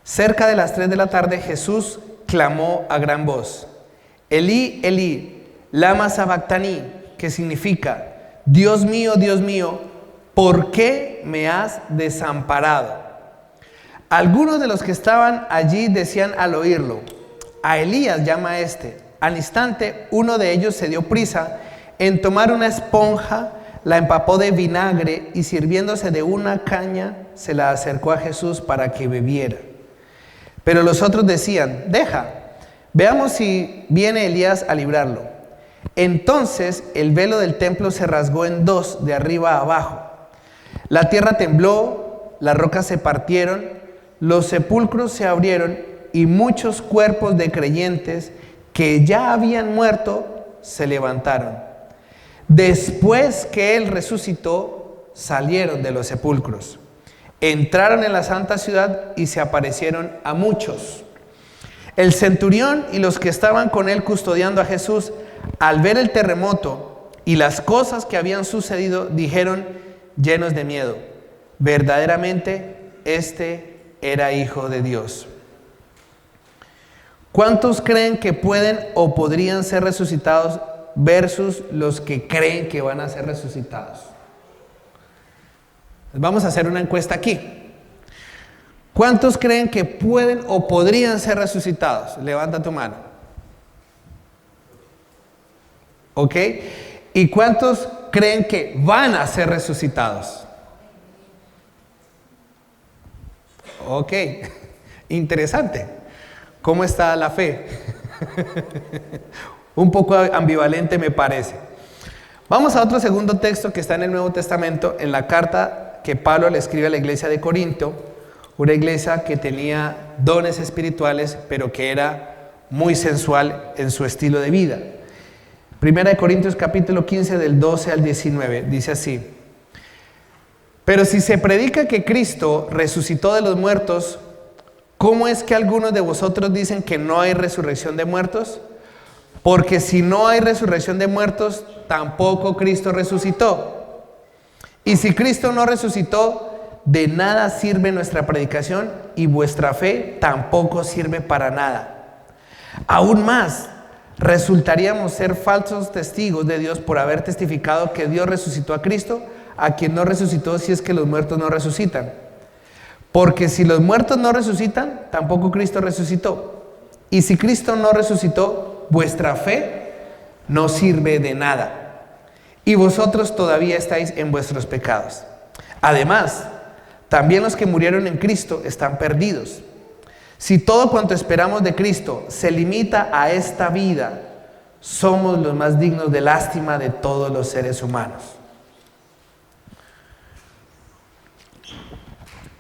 Cerca de las 3 de la tarde Jesús clamó a gran voz: Elí, Elí, lama sabactani, que significa: Dios mío, ¿por qué me has desamparado? Algunos de los que estaban allí decían al oírlo: a Elías llama a este. Al instante uno de ellos se dio prisa en tomar una esponja, la empapó de vinagre y sirviéndose de una caña se la acercó a Jesús para que bebiera. Pero los otros decían: deja, veamos si viene Elías a librarlo. Entonces el velo del templo se rasgó en dos, de arriba a abajo. La tierra tembló, las rocas se partieron, los sepulcros se abrieron y muchos cuerpos de creyentes que ya habían muerto se levantaron. Después que él resucitó, salieron de los sepulcros, entraron en la santa ciudad y se aparecieron a muchos. El centurión y los que estaban con él custodiando a Jesús, al ver el terremoto y las cosas que habían sucedido, dijeron llenos de miedo: verdaderamente este era Hijo de Dios. ¿Cuántos creen que pueden o podrían ser resucitados versus los que creen que van a ser resucitados? Vamos a hacer una encuesta aquí. ¿Cuántos creen que pueden o podrían ser resucitados? Levanta tu mano. ¿Ok? ¿Y cuántos creen que van a ser resucitados? Ok, interesante. ¿Cómo está la fe? Un poco ambivalente me parece. Vamos a otro segundo texto que está en el Nuevo Testamento, en la carta que Pablo le escribe a la iglesia de Corinto, una iglesia que tenía dones espirituales, pero que era muy sensual en su estilo de vida. Primera de Corintios capítulo 15 del 12 al 19, dice así: pero si se predica que Cristo resucitó de los muertos, ¿cómo es que algunos de vosotros dicen que no hay resurrección de muertos? Porque si no hay resurrección de muertos, tampoco Cristo resucitó. Y si Cristo no resucitó, de nada sirve nuestra predicación y vuestra fe tampoco sirve para nada. Aún más, resultaríamos ser falsos testigos de Dios por haber testificado que Dios resucitó a Cristo, a quien no resucitó, si es que los muertos no resucitan. Porque si los muertos no resucitan, tampoco Cristo resucitó. Y si Cristo no resucitó, vuestra fe no sirve de nada. Y vosotros todavía estáis en vuestros pecados. Además, también los que murieron en Cristo están perdidos. Si todo cuanto esperamos de Cristo se limita a esta vida, somos los más dignos de lástima de todos los seres humanos.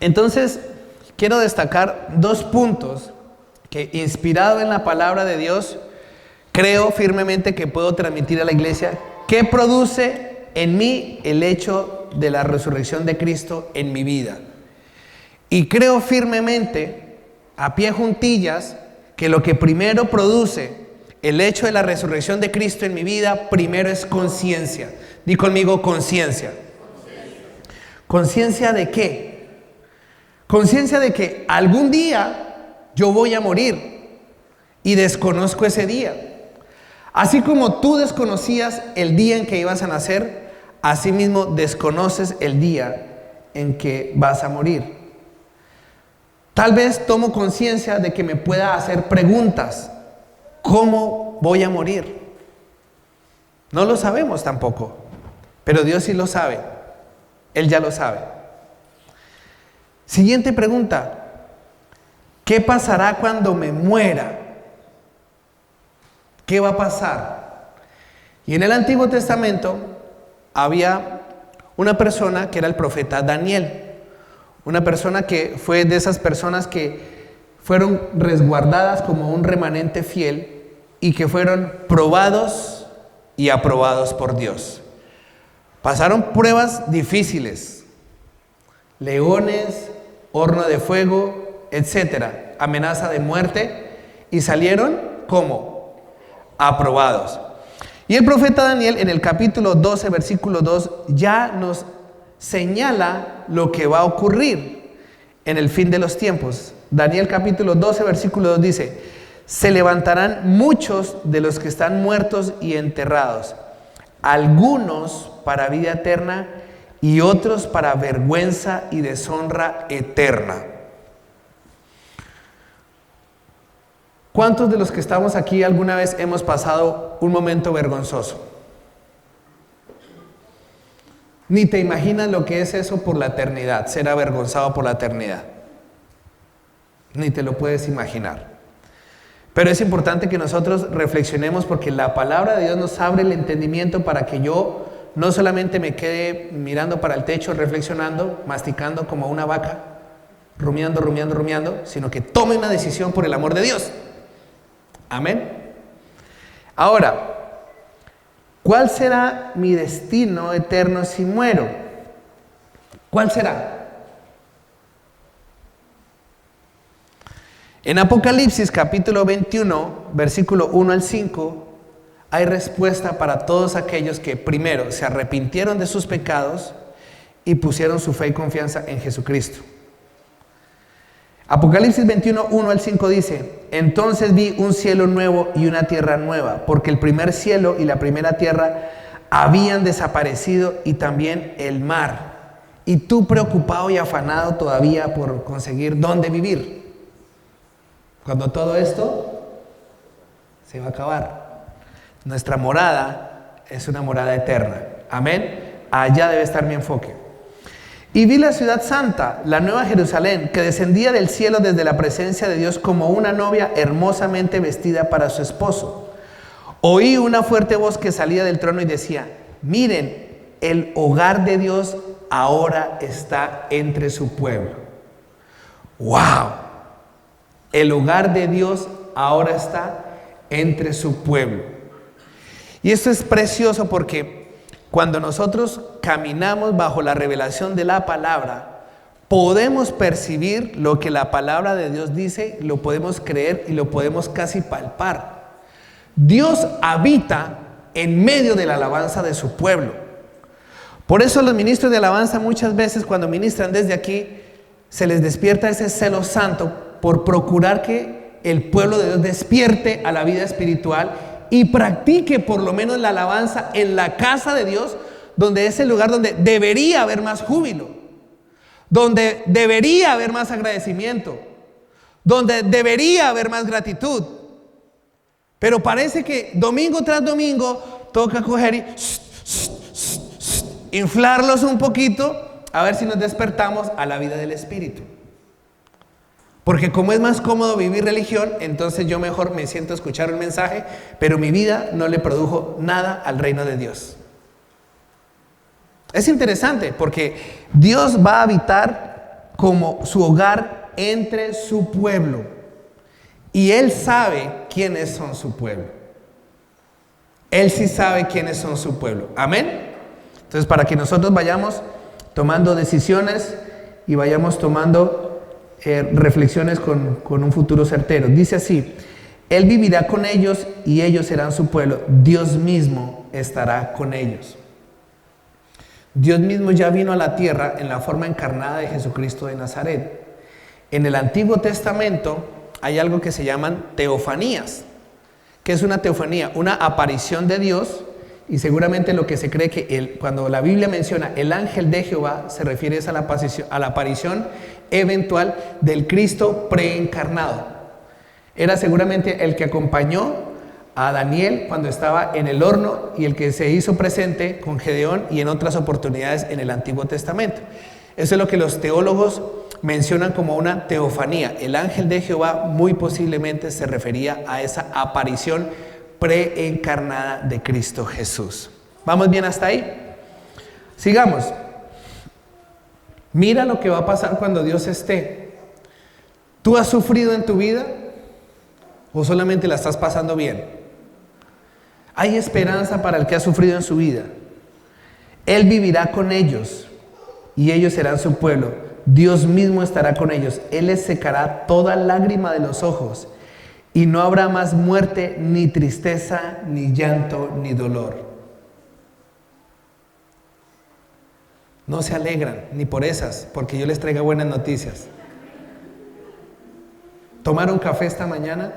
Entonces, quiero destacar dos puntos que, inspirado en la palabra de Dios, creo firmemente que puedo transmitir a la iglesia. ¿Qué produce en mí el hecho de la resurrección de Cristo en mi vida? Y creo firmemente, a pie juntillas, que lo que primero produce el hecho de la resurrección de Cristo en mi vida, primero es conciencia. Di conmigo: conciencia. ¿Conciencia de qué? Conciencia de que algún día yo voy a morir y desconozco ese día. Así como tú desconocías el día en que ibas a nacer, asimismo desconoces el día en que vas a morir. Tal vez tomo conciencia de que me pueda hacer preguntas. ¿Cómo voy a morir? No lo sabemos tampoco, pero Dios sí lo sabe. Él ya lo sabe. Siguiente pregunta: ¿qué pasará cuando me muera? ¿Qué va a pasar? Y en el Antiguo Testamento había una persona que era el profeta Daniel, una persona que fue de esas personas que fueron resguardadas como un remanente fiel y que fueron probados y aprobados por Dios. Pasaron pruebas difíciles, leones, horno de fuego, etcétera, amenaza de muerte, y salieron ¿cómo? Aprobados. Y el profeta Daniel en el capítulo 12, versículo 2, ya nos señala lo que va a ocurrir en el fin de los tiempos. Daniel capítulo 12, versículo 2 dice: se levantarán muchos de los que están muertos y enterrados, algunos para vida eterna y otros para vergüenza y deshonra eterna. ¿Cuántos de los que estamos aquí alguna vez hemos pasado un momento vergonzoso? Ni te imaginas lo que es eso por la eternidad, ser avergonzado por la eternidad. Ni te lo puedes imaginar. Pero es importante que nosotros reflexionemos, porque la palabra de Dios nos abre el entendimiento para que yo no solamente me quede mirando para el techo, reflexionando, masticando como una vaca, rumiando, sino que tome una decisión por el amor de Dios. Amén. Ahora, ¿cuál será mi destino eterno si muero? ¿Cuál será? En Apocalipsis capítulo 21, versículo 1 al 5, hay respuesta para todos aquellos que primero se arrepintieron de sus pecados y pusieron su fe y confianza en Jesucristo. Apocalipsis 21, 1 al 5 dice: entonces vi un cielo nuevo y una tierra nueva, porque el primer cielo y la primera tierra habían desaparecido, y también el mar. Y tú preocupado y afanado todavía por conseguir dónde vivir, cuando todo esto se va a acabar. Nuestra morada es una morada eterna. Amén. Allá debe estar mi enfoque. Y vi la ciudad santa, la nueva Jerusalén, que descendía del cielo desde la presencia de Dios como una novia hermosamente vestida para su esposo. Oí una fuerte voz que salía del trono y decía: miren, el hogar de Dios ahora está entre su pueblo. ¡Wow! El hogar de Dios ahora está entre su pueblo. Y esto es precioso, porque cuando nosotros caminamos bajo la revelación de la palabra, podemos percibir lo que la palabra de Dios dice, lo podemos creer y lo podemos casi palpar. Dios habita en medio de la alabanza de su pueblo. Por eso los ministros de alabanza muchas veces, cuando ministran desde aquí, se les despierta ese celo santo por procurar que el pueblo de Dios despierte a la vida espiritual y practique por lo menos la alabanza en la casa de Dios, donde es el lugar donde debería haber más júbilo, donde debería haber más agradecimiento, donde debería haber más gratitud. Pero parece que domingo tras domingo toca coger y inflarlos un poquito, a ver si nos despertamos a la vida del Espíritu. Porque como es más cómodo vivir religión, entonces yo mejor me siento a escuchar un mensaje, pero mi vida no le produjo nada al reino de Dios. Es interesante, porque Dios va a habitar como su hogar entre su pueblo. Y Él sabe quiénes son su pueblo. Él sí sabe quiénes son su pueblo. Amén. Entonces, para que nosotros vayamos tomando decisiones y vayamos tomando reflexiones con un futuro certero. Dice así: Él vivirá con ellos y ellos serán su pueblo. Dios mismo estará con ellos. Dios mismo ya vino a la tierra en la forma encarnada de Jesucristo de Nazaret. En el Antiguo Testamento hay algo que se llaman teofanías. ¿Qué es una teofanía? Una aparición de Dios. Y seguramente lo que se cree que cuando la Biblia menciona el ángel de Jehová, se refiere a la aparición eventual del Cristo preencarnado. Era seguramente el que acompañó a Daniel cuando estaba en el horno y el que se hizo presente con Gedeón y en otras oportunidades en el Antiguo Testamento. Eso es lo que los teólogos mencionan como una teofanía. El ángel de Jehová muy posiblemente se refería a esa aparición preencarnada de Cristo Jesús. ¿Vamos bien hasta ahí? Sigamos. Mira lo que va a pasar cuando Dios esté. ¿Tú has sufrido en tu vida o solamente la estás pasando bien? Hay esperanza para el que ha sufrido en su vida. Él vivirá con ellos y ellos serán su pueblo. Dios mismo estará con ellos. Él les secará toda lágrima de los ojos. Y no habrá más muerte, ni tristeza, ni llanto, ni dolor. No se alegran ni por esas, porque yo les traigo buenas noticias. ¿Tomaron café esta mañana?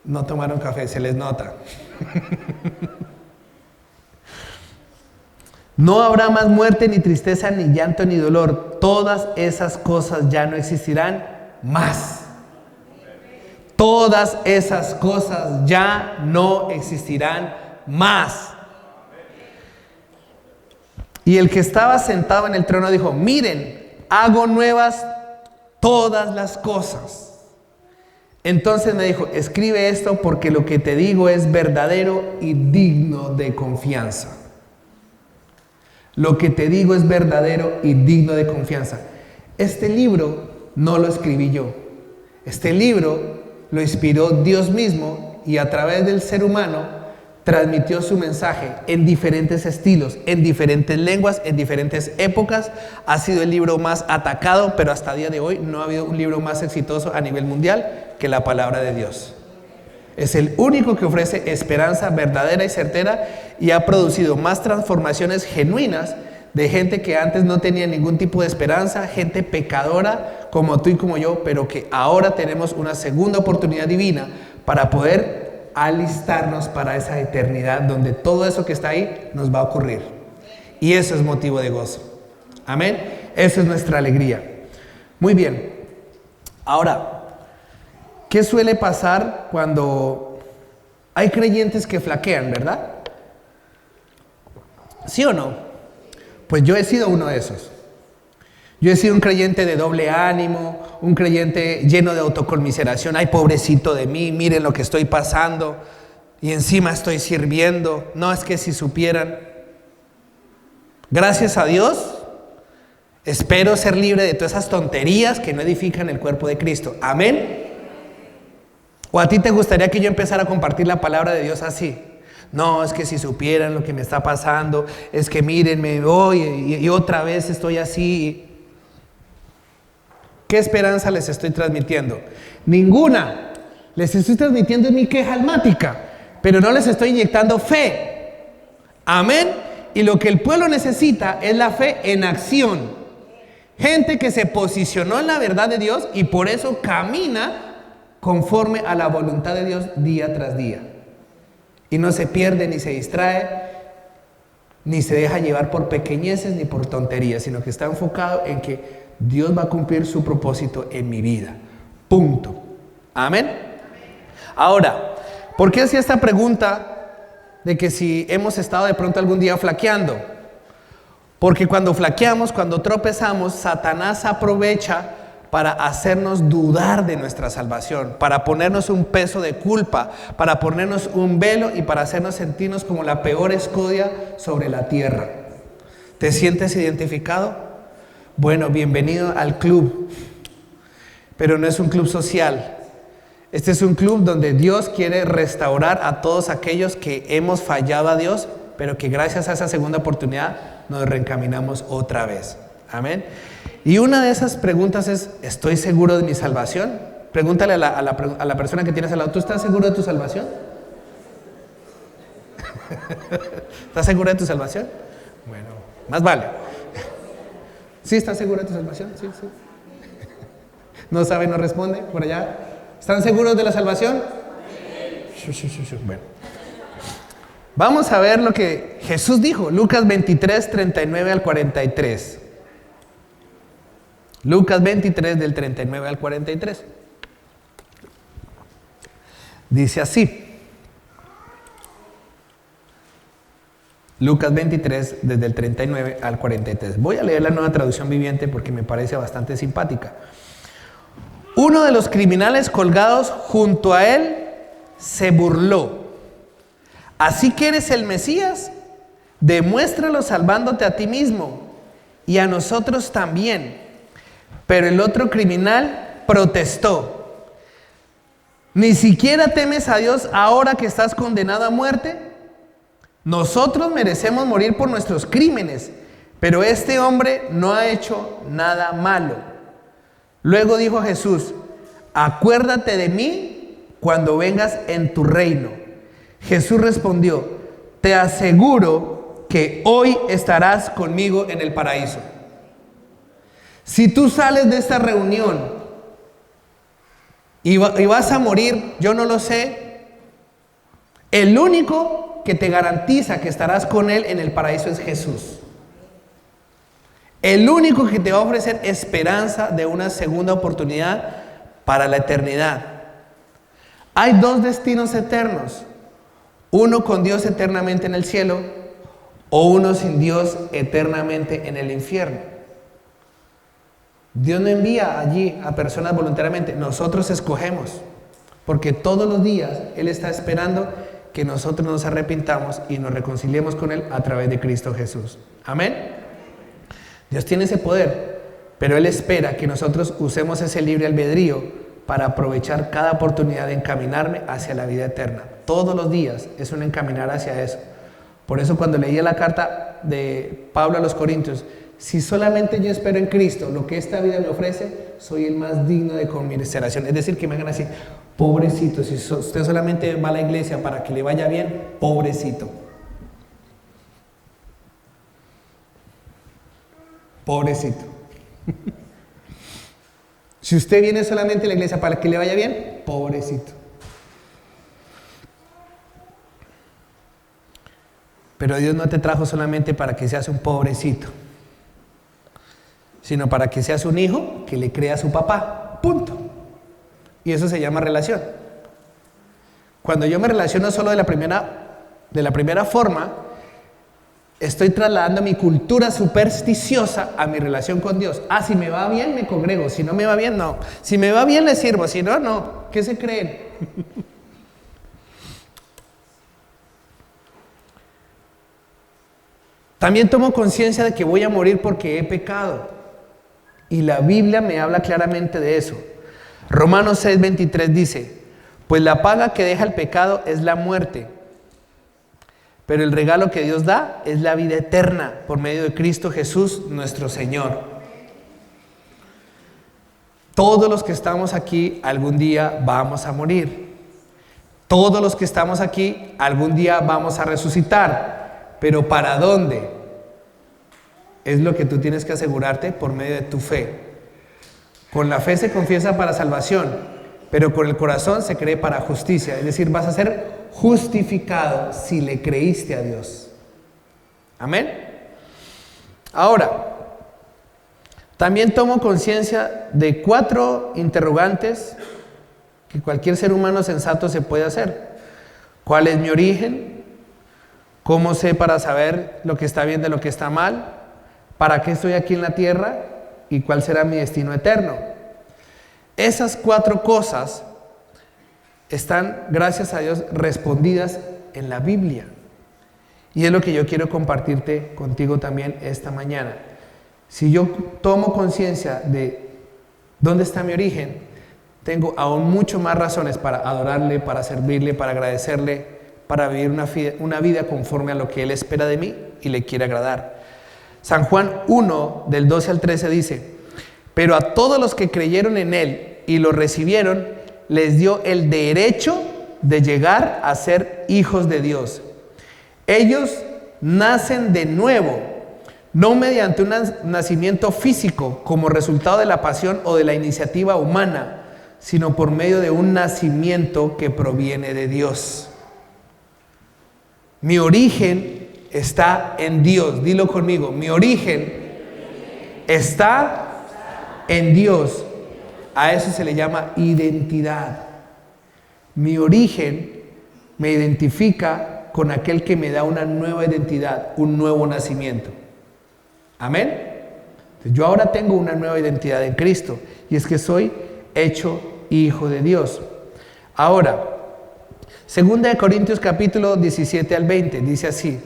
No tomaron café, se les nota. No habrá más muerte, ni tristeza, ni llanto, ni dolor. Todas esas cosas ya no existirán más. Todas esas cosas ya no existirán más. Y el que estaba sentado en el trono dijo: miren, hago nuevas todas las cosas. Entonces me dijo: escribe esto, porque lo que te digo es verdadero y digno de confianza. Lo que te digo es verdadero y digno de confianza. Este libro no lo escribí yo. Este libro lo inspiró Dios mismo, y a través del ser humano transmitió su mensaje en diferentes estilos, en diferentes lenguas, en diferentes épocas. Ha sido el libro más atacado, pero hasta el día de hoy no ha habido un libro más exitoso a nivel mundial que la palabra de Dios. Es el único que ofrece esperanza verdadera y certera, y ha producido más transformaciones genuinas de gente que antes no tenía ningún tipo de esperanza, gente pecadora como tú y como yo, pero que ahora tenemos una segunda oportunidad divina para poder alistarnos para esa eternidad donde todo eso que está ahí nos va a ocurrir. Y eso es motivo de gozo. Amén. Eso es nuestra alegría. Muy bien. Ahora, ¿qué suele pasar cuando hay creyentes que flaquean, verdad? ¿Sí o no? Pues yo he sido uno de esos. Yo he sido un creyente de doble ánimo, un creyente lleno de autoconmiseración. Ay, pobrecito de mí, miren lo que estoy pasando, y encima estoy sirviendo. No, es que si supieran. Gracias a Dios, espero ser libre de todas esas tonterías que no edifican el cuerpo de Cristo. Amén. ¿O a ti te gustaría que yo empezara a compartir la palabra de Dios así? No, es que si supieran lo que me está pasando, es que miren, me voy y otra vez estoy así. ¿Qué esperanza les estoy transmitiendo? Ninguna. Les estoy transmitiendo mi queja almática, pero no les estoy inyectando fe. Amén. Y lo que el pueblo necesita es la fe en acción. Gente que se posicionó en la verdad de Dios y por eso camina conforme a la voluntad de Dios día tras día. Y no se pierde, ni se distrae, ni se deja llevar por pequeñeces ni por tonterías, sino que está enfocado en que Dios va a cumplir su propósito en mi vida. Punto. Amén. Ahora, ¿por qué hacía esta pregunta de que si hemos estado de pronto algún día flaqueando? Porque cuando flaqueamos, cuando tropezamos, Satanás aprovecha para hacernos dudar de nuestra salvación, para ponernos un peso de culpa, para ponernos un velo y para hacernos sentirnos como la peor escoria sobre la tierra. ¿Te sientes identificado? Bueno, bienvenido al club, pero no es un club social. Este es un club donde Dios quiere restaurar a todos aquellos que hemos fallado a Dios, pero que gracias a esa segunda oportunidad nos reencaminamos otra vez. Amén. Y una de esas preguntas es: ¿estoy seguro de mi salvación? Pregúntale a la persona que tienes al lado: ¿tú estás seguro de tu salvación? ¿Estás seguro de tu salvación? Bueno, más vale. ¿Sí estás seguro de tu salvación? Sí, sí. ¿No sabe, no responde? Por allá. ¿Están seguros de la salvación? Bueno. Vamos a ver lo que Jesús dijo. Lucas 23, 39 al 43. Lucas 23, del 39 al 43. Dice así. Lucas 23, desde el 39 al 43. Voy a leer la Nueva Traducción Viviente porque me parece bastante simpática. Uno de los criminales colgados junto a él se burló. ¿Así que eres el Mesías? Demuéstralo salvándote a ti mismo y a nosotros también. Pero el otro criminal protestó. ¿Ni siquiera temes a Dios ahora que estás condenado a muerte? Nosotros merecemos morir por nuestros crímenes, pero este hombre no ha hecho nada malo. Luego dijo Jesús: acuérdate de mí cuando vengas en tu reino. Jesús respondió: te aseguro que hoy estarás conmigo en el paraíso. Si tú sales de esta reunión y vas a morir, yo no lo sé. El único que te garantiza que estarás con Él en el paraíso es Jesús. El único que te va a ofrecer esperanza de una segunda oportunidad para la eternidad. Hay dos destinos eternos. Uno con Dios eternamente en el cielo o uno sin Dios eternamente en el infierno. Dios no envía allí a personas voluntariamente, nosotros escogemos, porque todos los días Él está esperando que nosotros nos arrepintamos y nos reconciliemos con Él a través de Cristo Jesús. Amén. Dios tiene ese poder, pero Él espera que nosotros usemos ese libre albedrío para aprovechar cada oportunidad de encaminarme hacia la vida eterna. Todos los días es un encaminar hacia eso. Por eso cuando leía la carta de Pablo a los Corintios, si solamente yo espero en Cristo lo que esta vida me ofrece, soy el más digno de conmiseración. Es decir, que me hagan así, pobrecito, si usted solamente va a la iglesia para que le vaya bien, pobrecito. Pobrecito. Si usted viene solamente a la iglesia para que le vaya bien, pobrecito. Pero Dios no te trajo solamente para que seas un pobrecito, sino para que seas un hijo que le crea a su papá. Punto. Y eso se llama relación. Cuando yo me relaciono solo de la primera forma, estoy trasladando mi cultura supersticiosa a mi relación con Dios. Ah, si me va bien, me congrego. Si no me va bien, no. Si me va bien, le sirvo. Si no, no. ¿Qué se creen? También tomo conciencia de que voy a morir porque he pecado. Y la Biblia me habla claramente de eso. Romanos 6:23 dice, pues la paga que deja el pecado es la muerte, pero el regalo que Dios da es la vida eterna por medio de Cristo Jesús nuestro Señor. Todos los que estamos aquí algún día vamos a morir. Todos los que estamos aquí algún día vamos a resucitar. Pero ¿para dónde? Es lo que tú tienes que asegurarte por medio de tu fe. Con la fe se confiesa para salvación, pero con el corazón se cree para justicia. Es decir, vas a ser justificado si le creíste a Dios. Amén. Ahora, también tomo conciencia de 4 interrogantes que cualquier ser humano sensato se puede hacer. ¿Cuál es mi origen? ¿Cómo sé para saber lo que está bien de lo que está mal? ¿Para qué estoy aquí en la tierra? ¿Y cuál será mi destino eterno? Esas 4 cosas están, gracias a Dios, respondidas en la Biblia. Y es lo que yo quiero compartirte contigo también esta mañana. Si yo tomo conciencia de dónde está mi origen, tengo aún mucho más razones para adorarle, para servirle, para agradecerle, para vivir una vida conforme a lo que Él espera de mí y le quiere agradar. San Juan 1, del 12 al 13 dice, pero a todos los que creyeron en Él y lo recibieron, les dio el derecho de llegar a ser hijos de Dios. Ellos nacen de nuevo, no mediante un nacimiento físico como resultado de la pasión o de la iniciativa humana, sino por medio de un nacimiento que proviene de Dios. Mi origen está en Dios. Dilo conmigo. Mi origen está en Dios. A eso se le llama identidad. Mi origen me identifica con aquel que me da una nueva identidad, un nuevo nacimiento. Amén. Yo ahora tengo una nueva identidad en Cristo y es que soy hecho hijo de Dios. Ahora, 2 Corintios capítulo 17 al 20 dice así: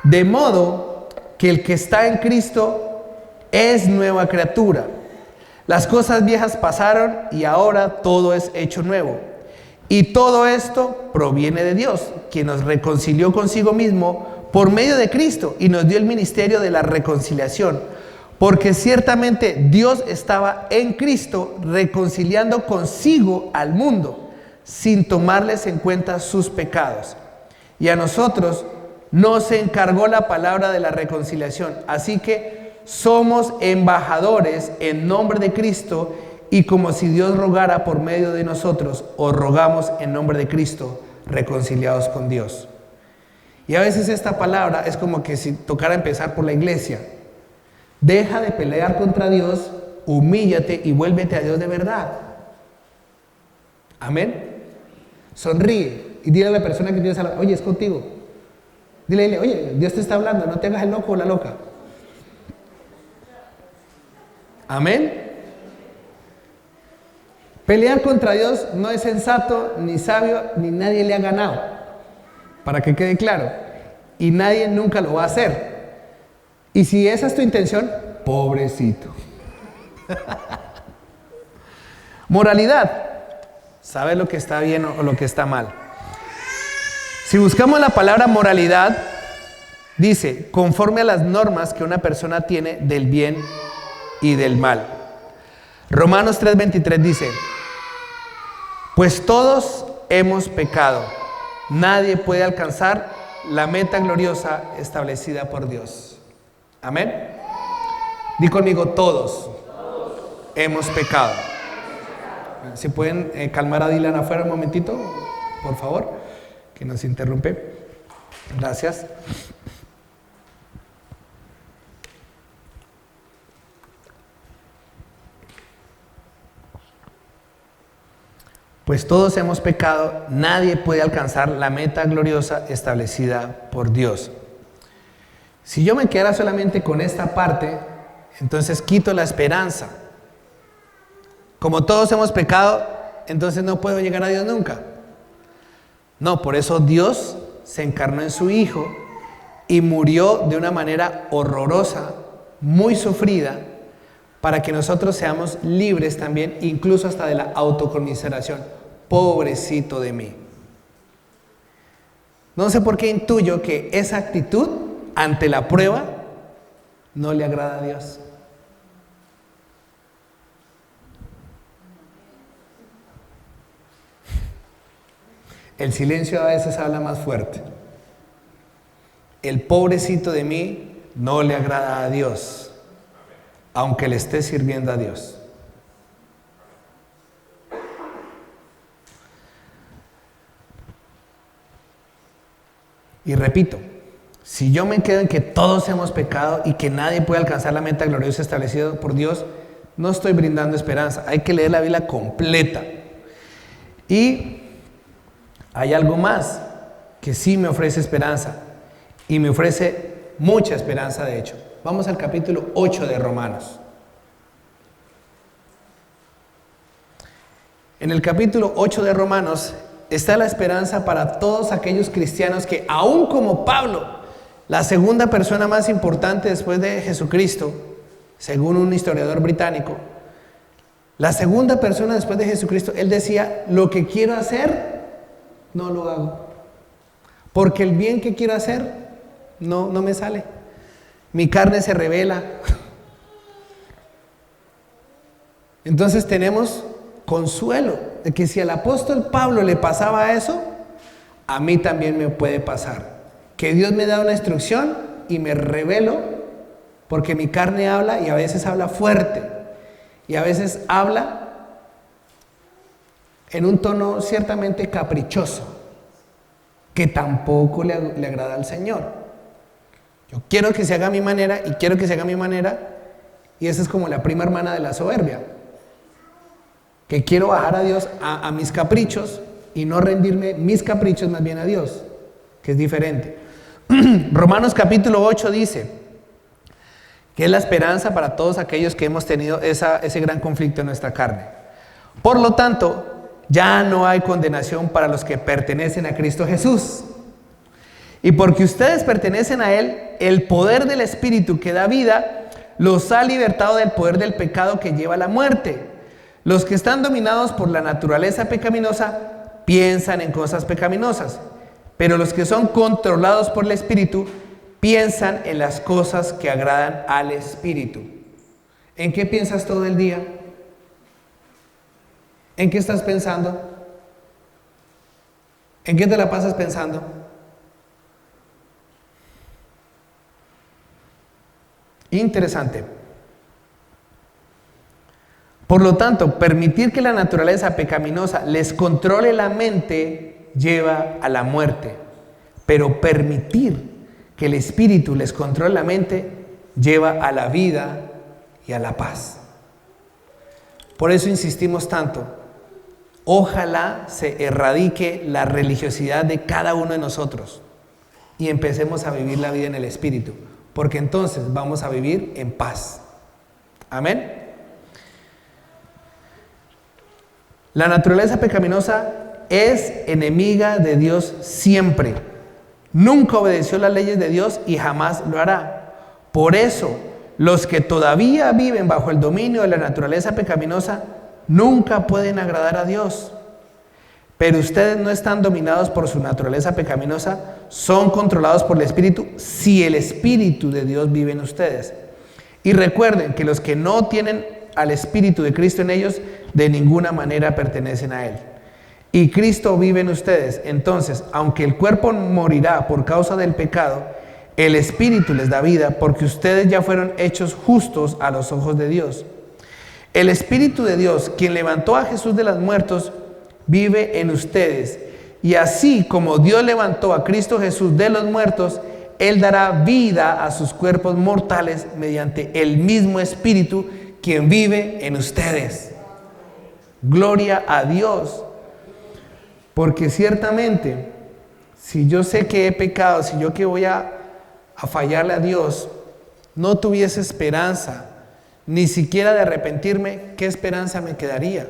de modo que el que está en Cristo es nueva criatura. Las cosas viejas pasaron y ahora todo es hecho nuevo. Y todo esto proviene de Dios, quien nos reconcilió consigo mismo por medio de Cristo y nos dio el ministerio de la reconciliación. Porque ciertamente Dios estaba en Cristo reconciliando consigo al mundo, sin tomarles en cuenta sus pecados. Y a nosotros nos encargó la palabra de la reconciliación. Así que somos embajadores en nombre de Cristo y como si Dios rogara por medio de nosotros, os rogamos en nombre de Cristo, reconciliados con Dios. Y a veces esta palabra es como que si tocara empezar por la iglesia. Deja de pelear contra Dios, humíllate y vuélvete a Dios de verdad. Amén. Sonríe y dile a la persona que tienes a la... Oye, es contigo. Dile, oye, Dios te está hablando, no te hagas el loco o la loca. Amén. Pelear contra Dios no es sensato, ni sabio, ni nadie le ha ganado. Para que quede claro. Y nadie nunca lo va a hacer. Y si esa es tu intención, pobrecito. Moralidad. ¿Sabes lo que está bien o lo que está mal? Si buscamos la palabra moralidad, dice, conforme a las normas que una persona tiene del bien y del mal. Romanos 3:23 dice, pues todos hemos pecado. Nadie puede alcanzar la meta gloriosa establecida por Dios. Amén. Di conmigo, todos hemos pecado. Si pueden calmar a Dylan afuera un momentito, por favor, que nos interrumpe. Gracias. Pues todos hemos pecado, nadie puede alcanzar la meta gloriosa establecida por Dios. Si yo me quedara solamente con esta parte, entonces quito la esperanza. Como todos hemos pecado, entonces no puedo llegar a Dios nunca. No, por eso Dios se encarnó en su Hijo y murió de una manera horrorosa, muy sufrida, para que nosotros seamos libres también, incluso hasta de la autoconmiseración. Pobrecito de mí. No sé por qué intuyo que esa actitud ante la prueba no le agrada a Dios. El silencio a veces habla más fuerte. El pobrecito de mí no le agrada a Dios, aunque le esté sirviendo a Dios. Y repito, si yo me quedo en que todos hemos pecado y que nadie puede alcanzar la meta gloriosa establecida por Dios, no estoy brindando esperanza. Hay que leer la Biblia completa. Y hay algo más que sí me ofrece esperanza, y me ofrece mucha esperanza, de hecho. Vamos al capítulo 8 de Romanos. En el capítulo 8 de Romanos está la esperanza para todos aquellos cristianos que, aún como Pablo, la segunda persona más importante después de Jesucristo, según un historiador británico, la segunda persona después de Jesucristo, él decía, lo que quiero hacer, no lo hago. Porque el bien que quiero hacer, no me sale. Mi carne se revela. Entonces tenemos consuelo de que si al apóstol Pablo le pasaba eso, a mí también me puede pasar. Que Dios me da una instrucción y me revelo, porque mi carne habla y a veces habla fuerte y a veces habla en un tono ciertamente caprichoso, que tampoco le agrada al Señor. Yo quiero que se haga a mi manera y quiero que se haga a mi manera, y esa es como la prima hermana de la soberbia. Que quiero bajar a Dios a mis caprichos y no rendirme mis caprichos más bien a Dios, que es diferente. Romanos capítulo 8 dice que es la esperanza para todos aquellos que hemos tenido ese gran conflicto en nuestra carne. Por lo tanto, ya no hay condenación para los que pertenecen a Cristo Jesús. Y porque ustedes pertenecen a Él, el poder del Espíritu que da vida los ha libertado del poder del pecado que lleva a la muerte. Los que están dominados por la naturaleza pecaminosa piensan en cosas pecaminosas, pero los que son controlados por el Espíritu piensan en las cosas que agradan al Espíritu. ¿En qué piensas todo el día? ¿En qué estás pensando? ¿En qué te la pasas pensando? Interesante. Por lo tanto, permitir que la naturaleza pecaminosa les controle la mente lleva a la muerte, pero permitir que el espíritu les controle la mente lleva a la vida y a la paz. Por eso insistimos tanto. Ojalá se erradique la religiosidad de cada uno de nosotros y empecemos a vivir la vida en el espíritu, porque entonces vamos a vivir en paz. Amén. La naturaleza pecaminosa es enemiga de Dios siempre. Nunca obedeció las leyes de Dios y jamás lo hará. Por eso, los que todavía viven bajo el dominio de la naturaleza pecaminosa nunca pueden agradar a Dios. Pero ustedes no están dominados por su naturaleza pecaminosa, son controlados por el Espíritu si el Espíritu de Dios vive en ustedes. Y recuerden que los que no tienen al Espíritu de Cristo en ellos, de ninguna manera pertenecen a Él. Y Cristo vive en ustedes. Entonces, aunque el cuerpo morirá por causa del pecado, el Espíritu les da vida porque ustedes ya fueron hechos justos a los ojos de Dios. El Espíritu de Dios, quien levantó a Jesús de los muertos, vive en ustedes. Y así como Dios levantó a Cristo Jesús de los muertos, Él dará vida a sus cuerpos mortales mediante el mismo Espíritu quien vive en ustedes. Gloria a Dios. Porque ciertamente, si yo sé que he pecado, si yo que voy a fallarle a Dios, no tuviese esperanza, ni siquiera de arrepentirme, ¿qué esperanza me quedaría?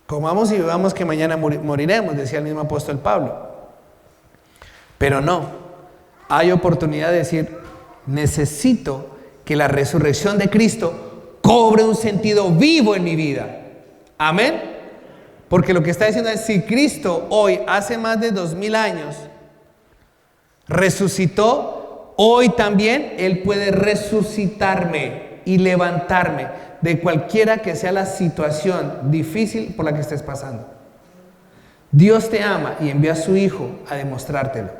Comamos y bebamos que mañana moriremos, decía el mismo apóstol Pablo. Pero no, hay oportunidad de decir, necesito que la resurrección de Cristo cobre un sentido vivo en mi vida. Amén. Porque lo que está diciendo es, si Cristo hoy, hace más de 2000 años, resucitó, hoy también Él puede resucitarme y levantarme de cualquiera que sea la situación difícil por la que estés pasando. Dios te ama y envió a su Hijo a demostrártelo.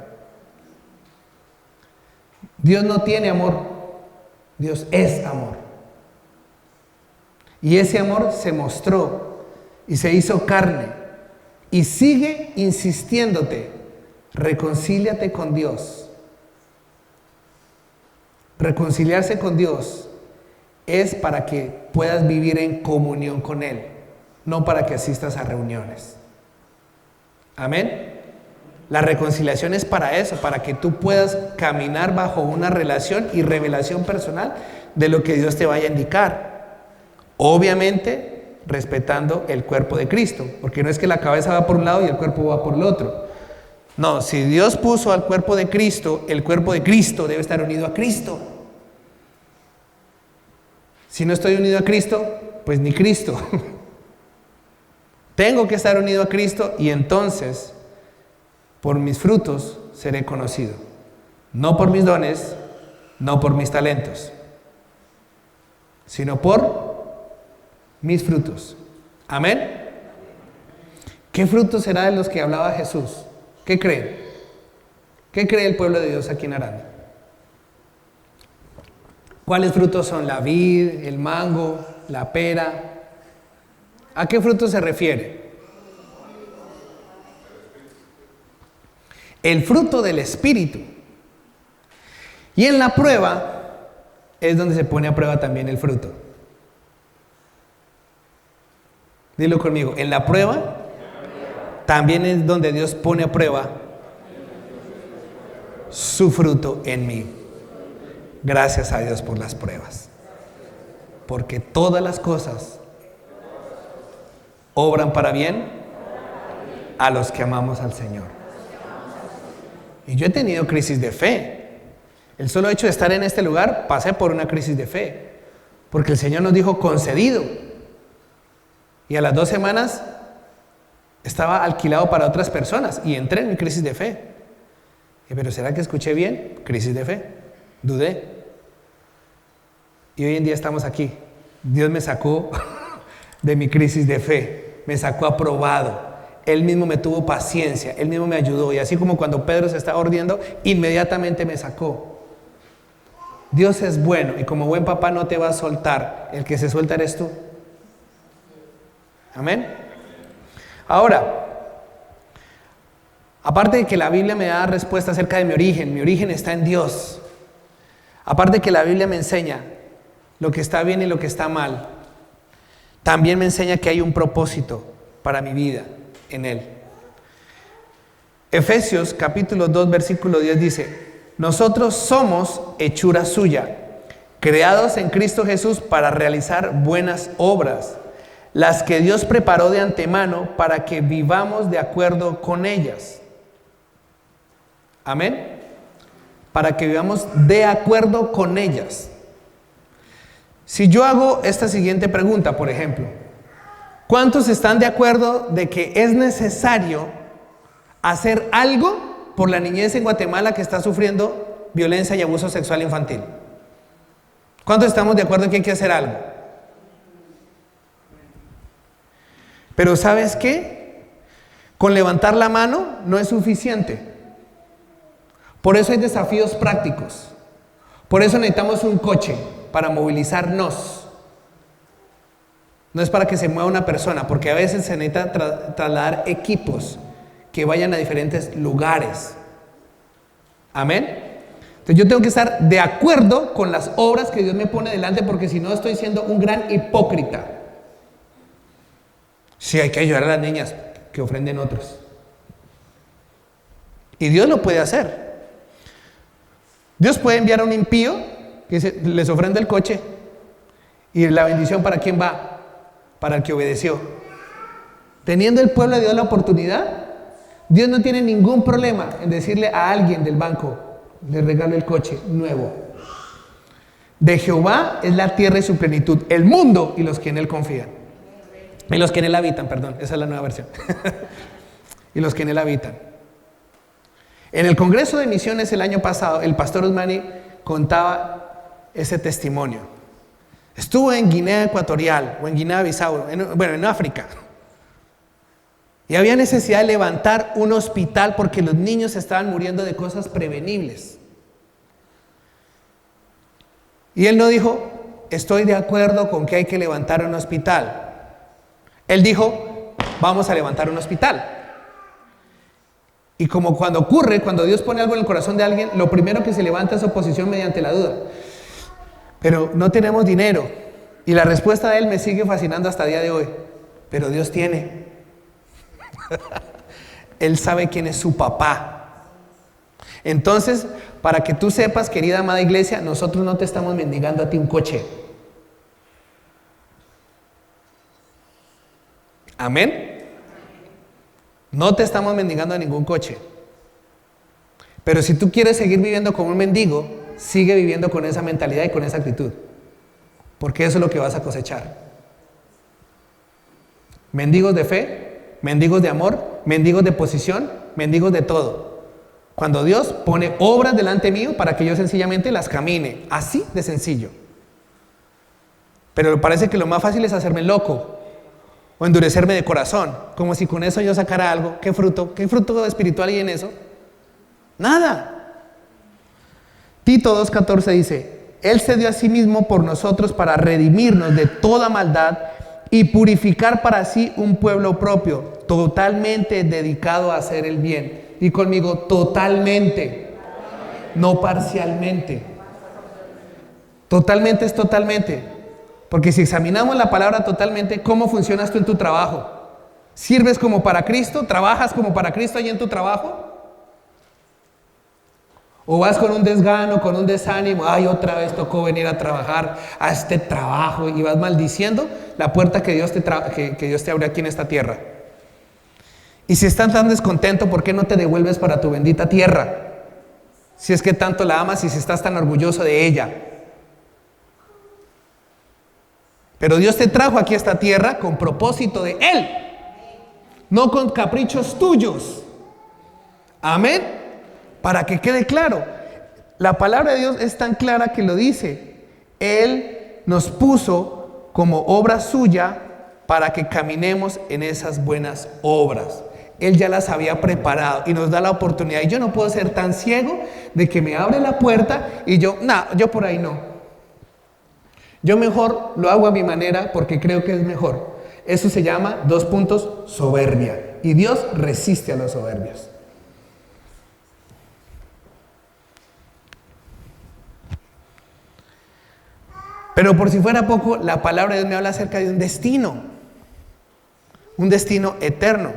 Dios no tiene amor, Dios es amor. Y ese amor se mostró y se hizo carne y sigue insistiéndote, reconcíliate con Dios. Reconciliarse con Dios es para que puedas vivir en comunión con Él, no para que asistas a reuniones. Amén. La reconciliación es para eso, para que tú puedas caminar bajo una relación y revelación personal de lo que Dios te vaya a indicar. Obviamente, respetando el cuerpo de Cristo, porque no es que la cabeza va por un lado y el cuerpo va por el otro. No, si Dios puso al cuerpo de Cristo, el cuerpo de Cristo debe estar unido a Cristo. Si no estoy unido a Cristo, pues ni Cristo. Tengo que estar unido a Cristo y entonces, por mis frutos seré conocido. No por mis dones, no por mis talentos, sino por mis frutos. Amén. ¿Qué frutos será de los que hablaba Jesús? ¿Qué creen? ¿Qué cree el pueblo de Dios aquí en Aranda? ¿Cuáles frutos son? La vid, el mango, la pera. ¿A qué frutos se refiere? El fruto del Espíritu. Y en la prueba es donde se pone a prueba también el fruto. Dilo conmigo, en la prueba también es donde Dios pone a prueba su fruto en mí. Gracias a Dios por las pruebas. Porque todas las cosas obran para bien a los que amamos al Señor. Y yo he tenido crisis de fe. El solo hecho de estar en este lugar, pasé por una crisis de fe. Porque el Señor nos dijo concedido. Y a las 2 semanas estaba alquilado para otras personas y entré en mi crisis de fe. Pero ¿será que escuché bien? Crisis de fe. Dudé. Y hoy en día estamos aquí. Dios me sacó de mi crisis de fe. Me sacó aprobado. Él mismo me tuvo paciencia. Él mismo me ayudó. Y así como cuando Pedro se estaba ordeando, inmediatamente me sacó. Dios es bueno y como buen papá no te va a soltar. El que se suelta eres tú. Amén. Ahora, aparte de que la Biblia me da respuesta acerca de mi origen está en Dios. Aparte de que la Biblia me enseña lo que está bien y lo que está mal, también me enseña que hay un propósito para mi vida en Él. Efesios capítulo 2 versículo 10 dice: nosotros somos hechura suya, creados en Cristo Jesús para realizar buenas obras, las que Dios preparó de antemano para que vivamos de acuerdo con ellas. Amén. Para que vivamos de acuerdo con ellas. Si yo hago esta siguiente pregunta, por ejemplo, ¿cuántos están de acuerdo de que es necesario hacer algo por la niñez en Guatemala que está sufriendo violencia y abuso sexual infantil? ¿Cuántos estamos de acuerdo en que hay que hacer algo? Pero ¿sabes qué? Con levantar la mano no es suficiente. Por eso hay desafíos prácticos. Por eso necesitamos un coche para movilizarnos. No es para que se mueva una persona, porque a veces se necesita trasladar equipos que vayan a diferentes lugares. Amén. Entonces yo tengo que estar de acuerdo con las obras que Dios me pone delante, porque si no estoy siendo un gran hipócrita. Sí, hay que ayudar a las niñas que ofrenden otros. Y Dios lo puede hacer. Dios puede enviar a un impío que les ofrenda el coche. ¿Y la bendición para quién va? Para el que obedeció. Teniendo el pueblo de Dios la oportunidad, Dios no tiene ningún problema en decirle a alguien del banco: le regalo el coche nuevo. De Jehová es la tierra y su plenitud, el mundo y los que en él confían. Y los que en él habitan, perdón, esa es la nueva versión. Y los que en él habitan. En el Congreso de Misiones el año pasado, el pastor Usmani contaba ese testimonio. Estuvo en Guinea Ecuatorial o en Guinea-Bissau, en África. Y había necesidad de levantar un hospital porque los niños estaban muriendo de cosas prevenibles. Y él no dijo: estoy de acuerdo con que hay que levantar un hospital. Él dijo: vamos a levantar un hospital. Y como cuando Dios pone algo en el corazón de alguien, lo primero que se levanta es oposición mediante la duda. Pero no tenemos dinero. Y la respuesta de él me sigue fascinando hasta el día de hoy. Pero Dios tiene. Él sabe quién es su papá. Entonces, para que tú sepas, querida amada iglesia, nosotros no te estamos mendigando a ti un coche. Amén. No te estamos mendigando a ningún coche. Pero si tú quieres seguir viviendo como un mendigo, sigue viviendo con esa mentalidad y con esa actitud. Porque eso es lo que vas a cosechar. Mendigos de fe, mendigos de amor, mendigos de posición, mendigos de todo. Cuando Dios pone obras delante mío para que yo sencillamente las camine. Así de sencillo. Pero parece que lo más fácil es hacerme loco. O endurecerme de corazón, como si con eso yo sacara algo. ¿Qué fruto espiritual hay en eso? Nada. Tito 2:14 dice: Él se dio a sí mismo por nosotros para redimirnos de toda maldad y purificar para sí un pueblo propio, totalmente dedicado a hacer el bien. Y conmigo, totalmente, no parcialmente. Totalmente es totalmente. Porque si examinamos la palabra totalmente, ¿cómo funcionas tú en tu trabajo? ¿Sirves como para Cristo? ¿Trabajas como para Cristo ahí en tu trabajo? ¿O vas con un desgano, con un desánimo? Ay, otra vez tocó venir a trabajar a este trabajo, y vas maldiciendo la puerta que Dios te abre aquí en esta tierra. Y si estás tan descontento, ¿por qué no te devuelves para tu bendita tierra? Si es que tanto la amas y si estás tan orgulloso de ella. Pero Dios te trajo aquí a esta tierra con propósito de Él, no con caprichos tuyos. Amén. Para que quede claro, la palabra de Dios es tan clara que lo dice. Él nos puso como obra suya para que caminemos en esas buenas obras. Él ya las había preparado y nos da la oportunidad. Y yo no puedo ser tan ciego de que me abre la puerta y yo por ahí no. Yo mejor lo hago a mi manera porque creo que es mejor. Eso se llama, soberbia. Y Dios resiste a los soberbios. Pero por si fuera poco, la palabra de Dios me habla acerca de un destino eterno.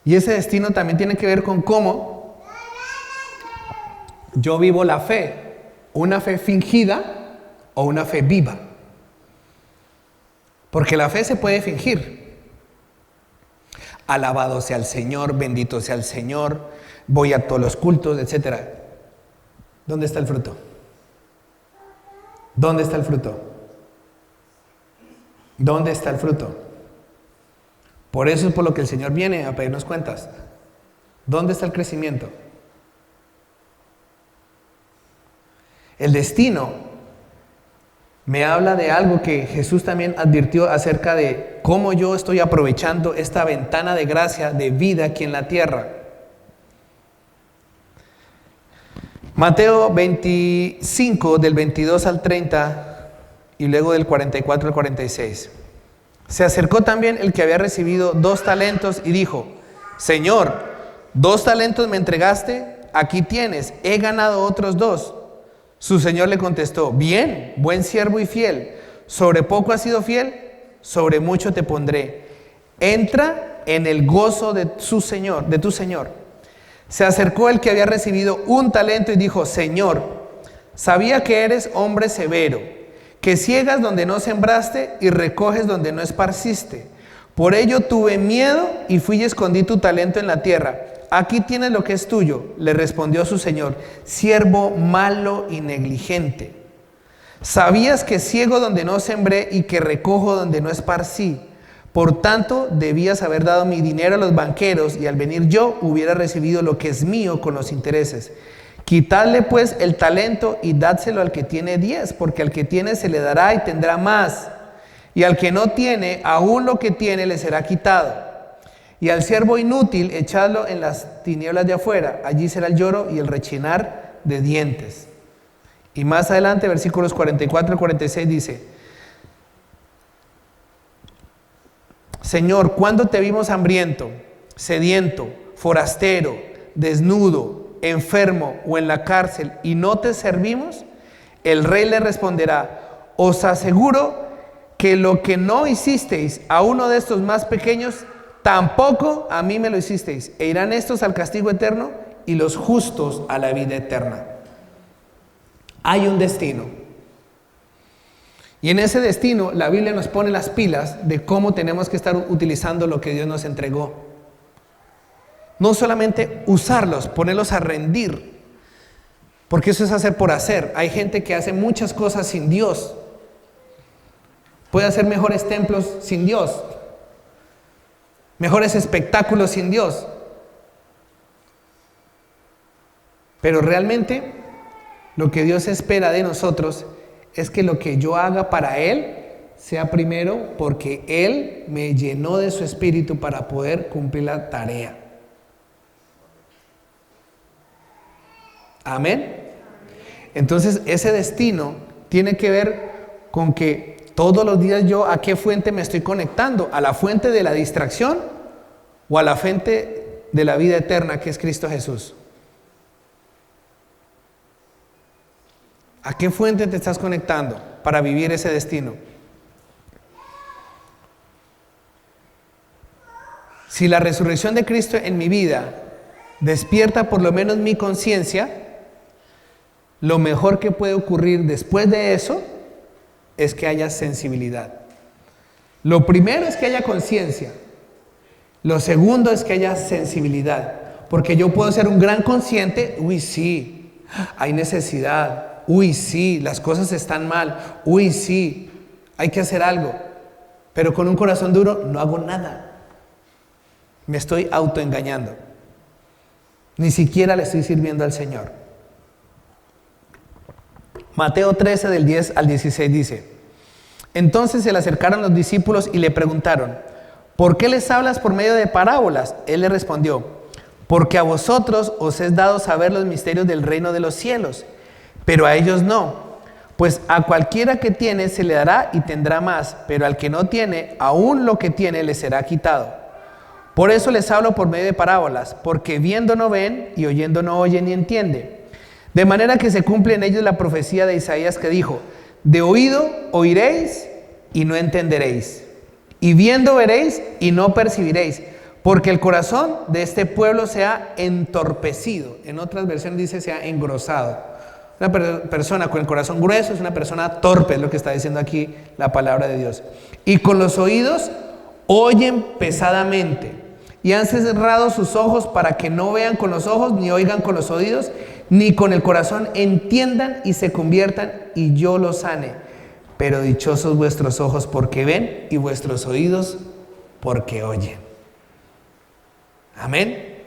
Y ese destino también tiene que ver con cómo yo vivo la fe, una fe fingida o una fe viva. Porque la fe se puede fingir. Alabado sea el Señor, bendito sea el Señor, voy a todos los cultos, etc. ¿Dónde está el fruto? ¿Dónde está el fruto? ¿Dónde está el fruto? Por eso es por lo que el Señor viene a pedirnos cuentas. ¿Dónde está el crecimiento? El destino me habla de algo que Jesús también advirtió acerca de cómo yo estoy aprovechando esta ventana de gracia, de vida aquí en la tierra. Mateo 25, del 22 al 30 y luego del 44 al 46. Se acercó también el que había recibido 2 talentos y dijo: Señor, 2 talentos me entregaste, aquí tienes, he ganado otros 2. Su señor le contestó: bien, buen siervo y fiel, sobre poco has sido fiel, sobre mucho te pondré. Entra en el gozo de tu señor. Se acercó el que había recibido 1 talento y dijo: Señor, sabía que eres hombre severo, que ciegas donde no sembraste y recoges donde no esparciste. Por ello tuve miedo y fui y escondí tu talento en la tierra. Aquí tienes lo que es tuyo, le respondió su señor, siervo malo y negligente. Sabías que ciego donde no sembré y que recojo donde no esparcí. Por tanto, debías haber dado mi dinero a los banqueros y al venir yo hubiera recibido lo que es mío con los intereses. Quitadle pues el talento y dádselo al que tiene 10, porque al que tiene se le dará y tendrá más. Y al que no tiene, aún lo que tiene le será quitado. Y al siervo inútil, echadlo en las tinieblas de afuera. Allí será el lloro y el rechinar de dientes. Y más adelante, versículos 44 y 46 dice: Señor, ¿cuándo te vimos hambriento, sediento, forastero, desnudo, enfermo o en la cárcel y no te servimos? El rey le responderá: os aseguro que lo que no hicisteis a uno de estos más pequeños, tampoco a mí me lo hicisteis. E irán estos al castigo eterno y los justos a la vida eterna. Hay un destino. Y en ese destino la Biblia nos pone las pilas de cómo tenemos que estar utilizando lo que Dios nos entregó. No solamente usarlos, ponerlos a rendir, porque eso es hacer por hacer. Hay gente que hace muchas cosas sin Dios. Puede hacer mejores templos sin Dios, mejores espectáculos sin Dios. Pero realmente lo que Dios espera de nosotros es que lo que yo haga para Él sea primero porque Él me llenó de su espíritu para poder cumplir la tarea. Amén. Entonces ese destino tiene que ver con que todos los días yo a qué fuente me estoy conectando, a la fuente de la distracción o a la fuente de la vida eterna que es Cristo Jesús. ¿A qué fuente te estás conectando para vivir ese destino? Si la resurrección de Cristo en mi vida despierta por lo menos mi conciencia, lo mejor que puede ocurrir después de eso es que haya sensibilidad. Lo primero es que haya conciencia. Lo segundo es que haya sensibilidad. Porque yo puedo ser un gran consciente, uy sí, hay necesidad. Uy, sí, las cosas están mal. Uy, sí, hay que hacer algo. Pero con un corazón duro no hago nada. Me estoy autoengañando. Ni siquiera le estoy sirviendo al Señor. Mateo 13, del 10 al 16 dice: entonces se le acercaron los discípulos y le preguntaron: ¿por qué les hablas por medio de parábolas? Él le respondió, porque a vosotros os es dado saber los misterios del reino de los cielos, pero a ellos no. Pues a cualquiera que tiene se le dará y tendrá más, pero al que no tiene, aún lo que tiene le será quitado. Por eso les hablo por medio de parábolas, porque viendo no ven y oyendo no oyen ni entienden. De manera que se cumple en ellos la profecía de Isaías que dijo, de oído oiréis y no entenderéis, y viendo veréis y no percibiréis, porque el corazón de este pueblo se ha entorpecido. En otras versiones dice se ha engrosado. Una persona con el corazón grueso es una persona torpe, es lo que está diciendo aquí la palabra de Dios. Y con los oídos oyen pesadamente, y han cerrado sus ojos para que no vean con los ojos, ni oigan con los oídos, ni con el corazón entiendan y se conviertan, y yo los sane. Pero dichosos vuestros ojos porque ven, y vuestros oídos porque oyen. Amén.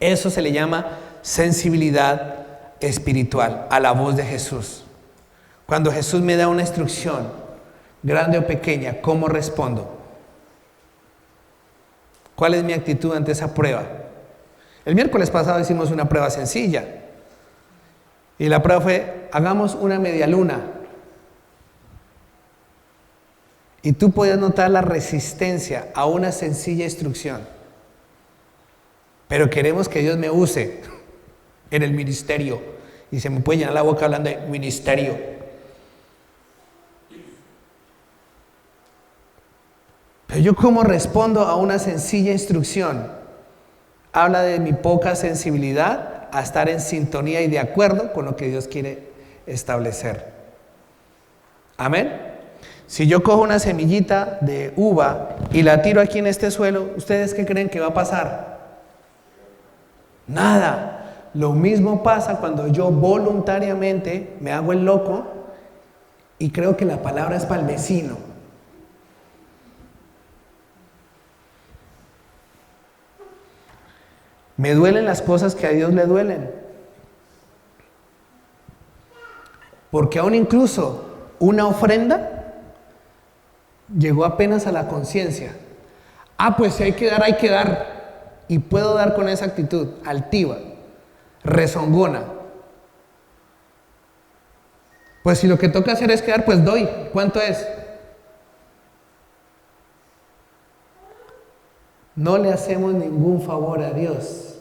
Eso se le llama sensibilidad espiritual a la voz de Jesús. Cuando Jesús me da una instrucción, grande o pequeña, ¿cómo respondo? ¿Cuál es mi actitud ante esa prueba? El miércoles pasado hicimos una prueba sencilla. Y la prueba fue, hagamos una media luna. Y tú podías notar la resistencia a una sencilla instrucción. Pero queremos que Dios me use en el ministerio. Y se me puede llenar la boca hablando de ministerio. Pero yo, ¿cómo respondo a una sencilla instrucción? Habla de mi poca sensibilidad a estar en sintonía y de acuerdo con lo que Dios quiere establecer. Amén. Si yo cojo una semillita de uva y la tiro aquí en este suelo, ¿ustedes qué creen que va a pasar? Nada. Lo mismo pasa cuando yo voluntariamente me hago el loco y creo que la palabra es para el vecino. Me duelen las cosas que a Dios le duelen. Porque aún incluso una ofrenda llegó apenas a la conciencia. Pues si hay que dar, hay que dar. Y puedo dar con esa actitud altiva, rezongona. Pues si lo que toca hacer es quedar, pues doy. ¿Cuánto es? No le hacemos ningún favor a Dios.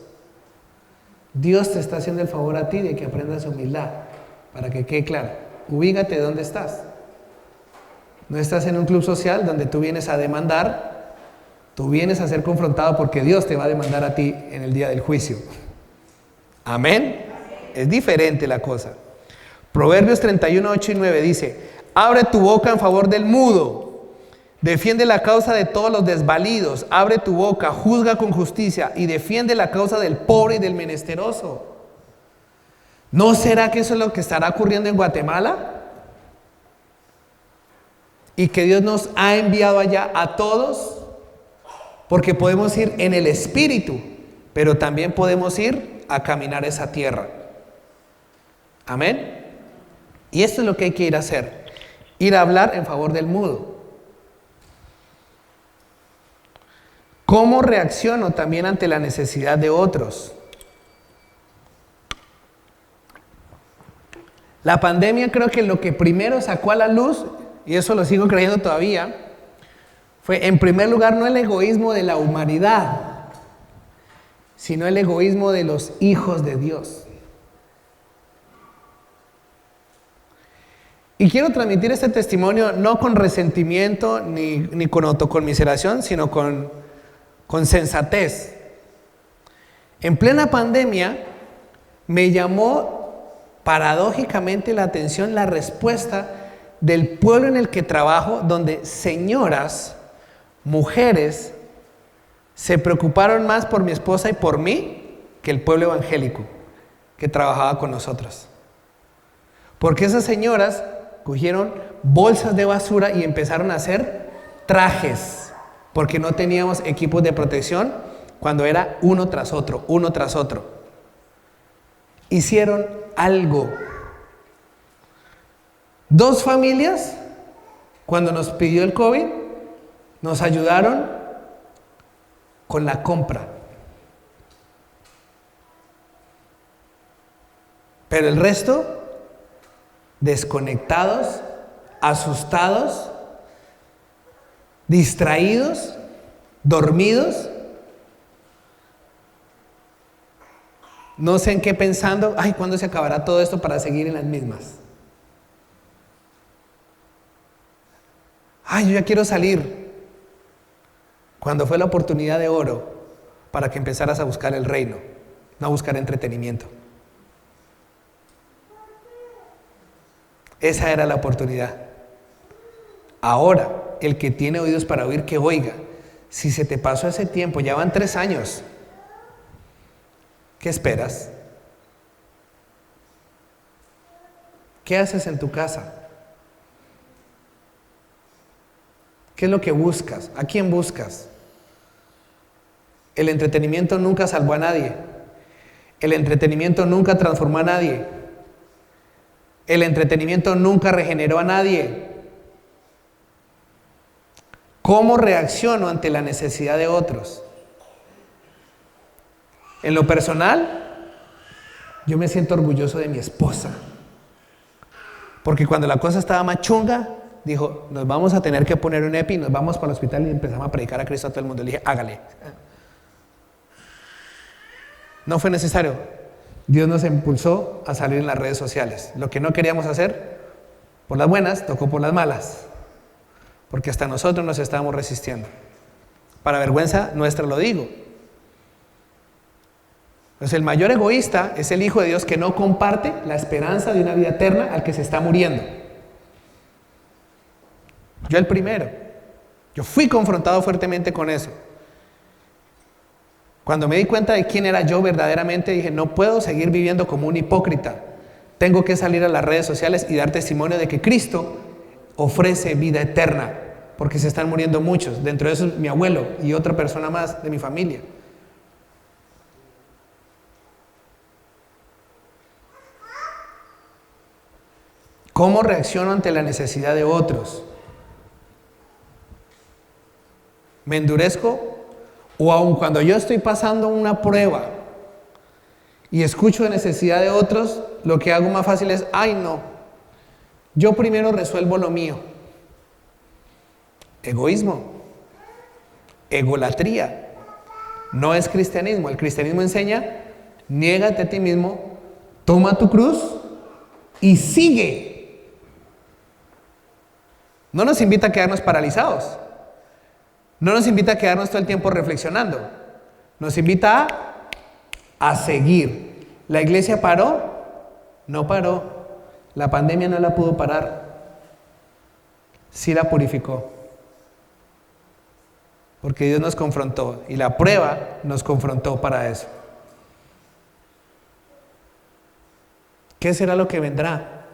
Dios te está haciendo el favor a ti de que aprendas humildad. Para que quede claro. Ubícate dónde estás. No estás en un club social donde tú vienes a demandar. Tú vienes a ser confrontado porque Dios te va a demandar a ti en el día del juicio. Amén. Es diferente la cosa. Proverbios 31, 8 y 9 dice: abre tu boca en favor del mudo. Defiende la causa de todos los desvalidos. Abre tu boca, juzga con justicia y defiende la causa del pobre y del menesteroso. ¿No será que eso es lo que estará ocurriendo en Guatemala? Y que Dios nos ha enviado allá a todos, porque podemos ir en el espíritu, pero también podemos ir a caminar esa tierra. Amén. Y esto es lo que hay que ir a hacer: ir a hablar en favor del mudo. ¿Cómo reacciono también ante la necesidad de otros? La pandemia, creo que lo que primero sacó a la luz, y eso lo sigo creyendo todavía, fue en primer lugar no el egoísmo de la humanidad, sino el egoísmo de los hijos de Dios. Y quiero transmitir este testimonio no con resentimiento ni con autoconmiseración, sino con sensatez. En plena pandemia me llamó paradójicamente la atención la respuesta del pueblo en el que trabajo, donde señoras, mujeres, se preocuparon más por mi esposa y por mí que el pueblo evangélico que trabajaba con nosotros. Porque esas señoras cogieron bolsas de basura y empezaron a hacer trajes, porque no teníamos equipos de protección cuando era uno tras otro, uno tras otro. Hicieron algo. 2 familias, cuando nos pidió el COVID, nos ayudaron con la compra. Pero el resto, desconectados, asustados, distraídos, dormidos, no sé en qué pensando, ay, ¿cuándo se acabará todo esto para seguir en las mismas? Ay, yo ya quiero salir. Cuando fue la oportunidad de oro para que empezaras a buscar el reino, no a buscar entretenimiento. Esa era la oportunidad. Ahora, el que tiene oídos para oír, que oiga. Si se te pasó ese tiempo, ya van 3 años, ¿qué esperas? ¿Qué haces en tu casa? ¿Qué es lo que buscas? ¿A quién buscas? El entretenimiento nunca salvó a nadie. El entretenimiento nunca transformó a nadie. El entretenimiento nunca regeneró a nadie. ¿Cómo reacciono ante la necesidad de otros? En lo personal, yo me siento orgulloso de mi esposa. Porque cuando la cosa estaba más chunga, dijo, nos vamos a tener que poner un EPI, nos vamos para el hospital y empezamos a predicar a Cristo a todo el mundo. Le dije, hágale. No fue necesario. Dios nos impulsó a salir en las redes sociales. Lo que no queríamos hacer, por las buenas, tocó por las malas. Porque hasta nosotros nos estábamos resistiendo. Para vergüenza nuestra lo digo. Pues el mayor egoísta es el Hijo de Dios que no comparte la esperanza de una vida eterna al que se está muriendo. Yo el primero. Yo fui confrontado fuertemente con eso. Cuando me di cuenta de quién era yo verdaderamente, dije, no puedo seguir viviendo como un hipócrita. Tengo que salir a las redes sociales y dar testimonio de que Cristo ofrece vida eterna, porque se están muriendo muchos. Dentro de eso, mi abuelo y otra persona más de mi familia. ¿Cómo reacciono ante la necesidad de otros? ¿Me endurezco? O aun cuando yo estoy pasando una prueba y escucho la necesidad de otros, lo que hago más fácil es, ay no, yo primero resuelvo lo mío. Egoísmo, egolatría, no es cristianismo. El cristianismo enseña, niégate a ti mismo, toma tu cruz y sigue. No nos invita a quedarnos paralizados. No nos invita a quedarnos todo el tiempo reflexionando. Nos invita a seguir. ¿La iglesia paró? No paró. La pandemia no la pudo parar. Sí la purificó. Porque Dios nos confrontó y la prueba nos confrontó para eso. ¿Qué será lo que vendrá?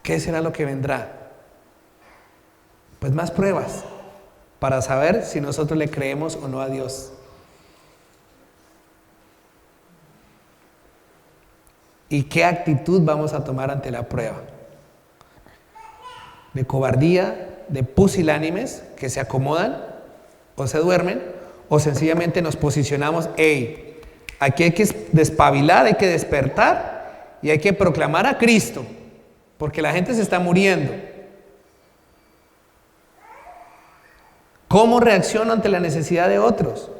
¿Qué será lo que vendrá? Pues más pruebas para saber si nosotros le creemos o no a Dios. ¿Y qué actitud vamos a tomar ante la prueba? ¿De cobardía, de pusilánimes que se acomodan o se duermen? ¿O sencillamente nos posicionamos, hey, aquí hay que despabilar, hay que despertar y hay que proclamar a Cristo? Porque la gente se está muriendo. ¿Cómo reacciono ante la necesidad de otros?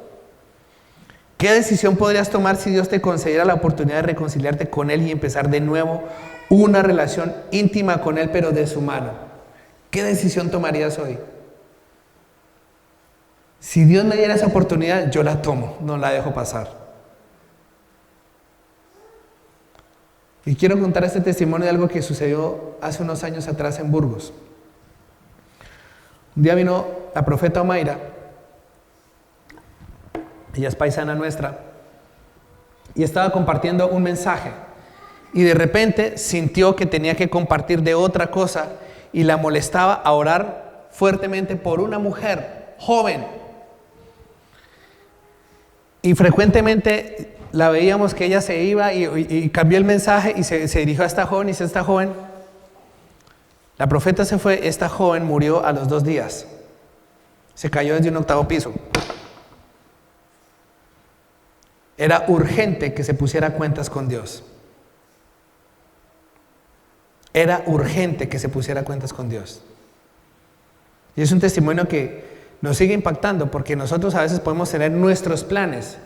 ¿Qué decisión podrías tomar si Dios te concediera la oportunidad de reconciliarte con Él y empezar de nuevo una relación íntima con Él, pero de su mano? ¿Qué decisión tomarías hoy? Si Dios me diera esa oportunidad, yo la tomo, no la dejo pasar. Y quiero contar este testimonio de algo que sucedió hace unos años atrás en Burgos. Un día vino la profeta Omaira, ella es paisana nuestra, y estaba compartiendo un mensaje, y de repente sintió que tenía que compartir de otra cosa, y la molestaba a orar fuertemente por una mujer joven. Y frecuentemente la veíamos que ella se iba y cambió el mensaje y se dirigió a esta joven y dice, esta joven, la profeta se fue, esta joven murió a los 2 días. Se cayó desde un 8º piso. Era urgente que se pusiera a cuentas con Dios. Era urgente que se pusiera a cuentas con Dios. Y es un testimonio que nos sigue impactando, porque nosotros a veces podemos tener nuestros planes,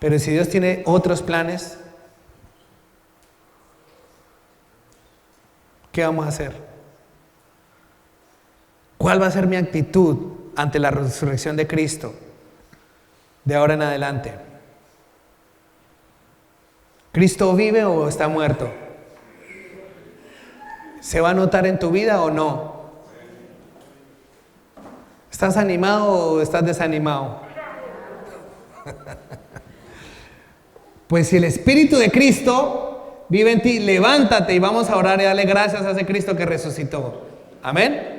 pero si Dios tiene otros planes, ¿qué vamos a hacer? ¿Cuál va a ser mi actitud ante la resurrección de Cristo de ahora en adelante? ¿Cristo vive o está muerto? ¿Se va a notar en tu vida o no? ¿Estás animado o estás desanimado? Pues si el Espíritu de Cristo vive en ti, levántate y vamos a orar y darle gracias a ese Cristo que resucitó. Amén.